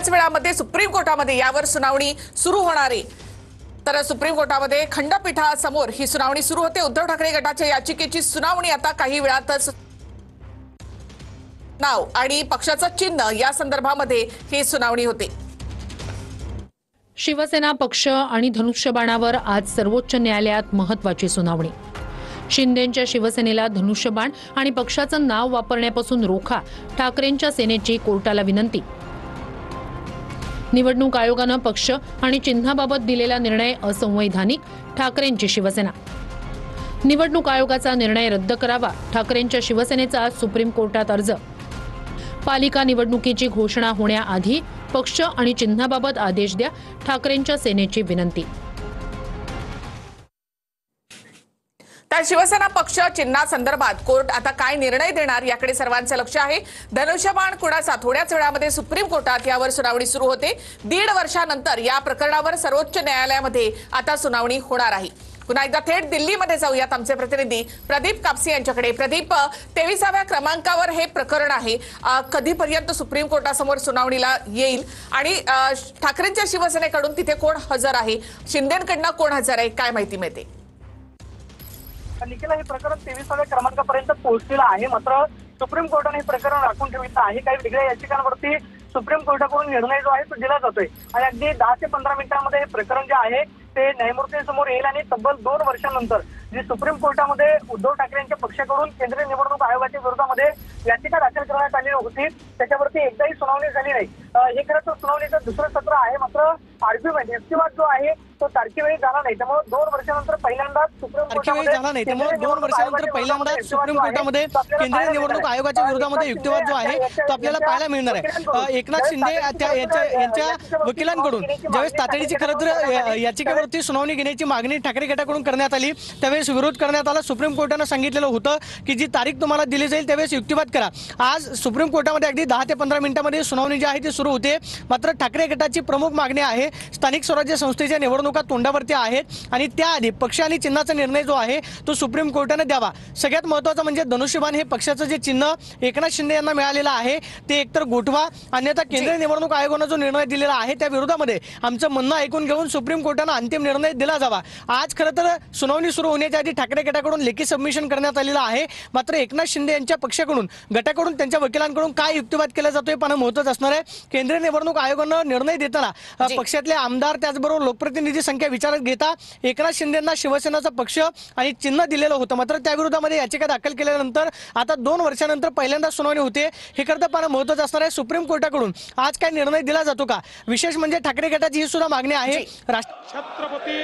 थोड्याच वेळामध्ये सुप्रीम कोर्टामध्ये यावर सुनावणी सुरू होणार आहे। तर सुप्रीम कोर्टामध्ये खंडपीठासमोर ही सुनावणी सुरू होते। उद्धव ठाकरे गटाच्या याचिकेची सुनावणी आता काही वेळातच नाव आणि पक्षाचं चिन्ह या संदर्भामध्ये ही सुनावणी होते। शिवसेना पक्ष आणि धनुष्यबाणावर आज सर्वोच्च न्यायालयात महत्त्वाची सुनावणी। शिंदेंच्या शिवसेनेला धनुष्यबाण आणि पक्षाचं नाव वापरण्यापासून रोखा, ठाकरेंच्या सेनेची कोर्टाला विनंती। निवडणूक आयोगानं पक्ष आणि चिन्हाबाबत दिलेला निर्णय असंवैधानिक, ठाकरेंची शिवसेना। निवडणूक आयोगाचा निर्णय रद्द करावा, ठाकरेंच्या शिवसेनेचा आज सुप्रीम कोर्टात अर्ज। पालिका निवडणुकीची घोषणा होण्याआधी पक्ष आणि चिन्हाबाबत आदेश द्या, ठाकरेंच्या सेनेची विनंती। तर शिवसेना पक्ष चिन्हासंदर्भात कोर्ट आता काय निर्णय देणार याकडे सर्वांचं लक्ष आहे। धनुष्यबाण कुणाचा थोड्याच वेळामध्ये सुप्रीम कोर्टात यावर सुनावणी सुरू होते। 1.5 वर्षानंतर या प्रकरणावर सर्वोच्च न्यायालयामध्ये आता सुनावणी होणार आहे। पुन्हा एकदा थेट दिल्लीमध्ये जाऊयात आमचे प्रतिनिधी प्रदीप कापसे यांच्याकडे। प्रदीप, 23व्या क्रमांकावर हे प्रकरण आहे, कधीपर्यंत सुप्रीम कोर्टासमोर सुनावणीला येईल आणि ठाकरेंच्या शिवसेनेकडून तिथे कोण हजर आहे, शिंदेंकडून कोण हजर आहे, काय माहिती मिळते? निखिल, हे प्रकरण 23व्या क्रमांकापर्यंत पोहोचलेलं आहे, मात्र सुप्रीम कोर्टाने हे प्रकरण राखून ठेवलं आहे। काही वेगळ्या याचिकांवरती सुप्रीम कोर्टाकडून निर्णय जो आहे तो दिला जातोय आणि अगदी 10 ते 15 मिनिटांमध्ये हे प्रकरण जे आहे ते न्यायमूर्तींसमोर येईल आणि तब्बल 2 वर्षांनंतर जी सुप्रीम कोर्टामध्ये उद्धव ठाकरे यांच्या पक्षाकडून केंद्रीय निवडणूक आयोगाच्या विरोधामध्ये याचिका दाखल करण्यात आलेली होती, त्याच्यावरती एकदाही सुनावणी झाली नाही। हे खरं तर सुनावणीचं दुसरं सत्र आहे, मात्र आर्ग्युमेंट युक्तिवाद जो आहे तो तारखेवेळी झाला नाही, त्यामुळे 2 वर्षानंतर पहिल्यांदाच सुप्रीम कोर्टामध्ये सुप्रीम कोर्टामध्ये केंद्रीय निवडणूक आयोगाच्या विरोधामध्ये युक्तिवाद जो आहे तो आपल्याला पाहायला मिळणार आहे। एकनाथ शिंदे यांच्या वकिलांकडून ज्यावेळेस तातडीची खरं तर याचिकेवरती सुनावणी घेण्याची मागणी ठाकरे गटाकडून करण्यात आली, त्यावेळेस विरोध करण्यात आला। सुप्रीम कोर्टानं सांगितलेलं होतं की जी तारीख तुम्हाला दिली जाईल त्यावेळेस युक्तिवाद करा। आज सुप्रीम कोर्टामध्ये अगदी 10 ते 15 मिनिटांमध्ये सुनावणी जी आहे ती सुरू होते, मात्र ठाकरे गटाची प्रमुख मागणी आहे स्थानिक स्वराज्य संस्थेच्या निवडणुका तोंडावरती आहेत आणि त्याआधी पक्ष आणि चिन्हाचा निर्णय जो आहे तो सुप्रीम कोर्टाने द्यावा। सगळ्यात महत्त्वाचं म्हणजे धनुष्यबाण हे पक्षाचं जे चिन्ह एकनाथ शिंदे यांना मिळालेलं आहे ते एकतर गोठवा, अन्यथा केंद्रीय निवडणूक आयोगानं जो निर्णय दिलेला आहे त्या विरोधामध्ये आमचं म्हणणं ऐकून घेऊन सुप्रीम कोर्टानं अंतिम निर्णय दिला जावा। आज खरं तर सुनावणी सुरू होण्याच्या आधी ठाकरे गटाकडून लेखी सबमिशन करण्यात आलेलं आहे, मात्र एकनाथ शिंदे यांच्या पक्षाकडून गटाकडून त्यांच्या वकिलांकडून काय युक्तिवाद केला जातोय पाहणं महत्त्वाचं असणार आहे। केंद्रीय निवडणूक आयोगानं निर्णय देताना पक्षातले आमदार त्याचबरोबर लोकप्रतिनिधी संख्या विचारात घेता एकनाथ शिंदेंना शिवसेनाचा पक्ष आणि चिन्ह दिलेलं होतं, मात्र त्या विरोधामध्ये याचिका दाखल केल्यानंतर आता 2 वर्षानंतर पहिल्यांदा सुनावणी होते। हे करता पाहणं महत्त्वाचं असणार आहे सुप्रीम कोर्टाकडून आज काय निर्णय दिला जातो का। विशेष म्हणजे ठाकरे गटाची ही सुद्धा मागणी आहे। छत्रपती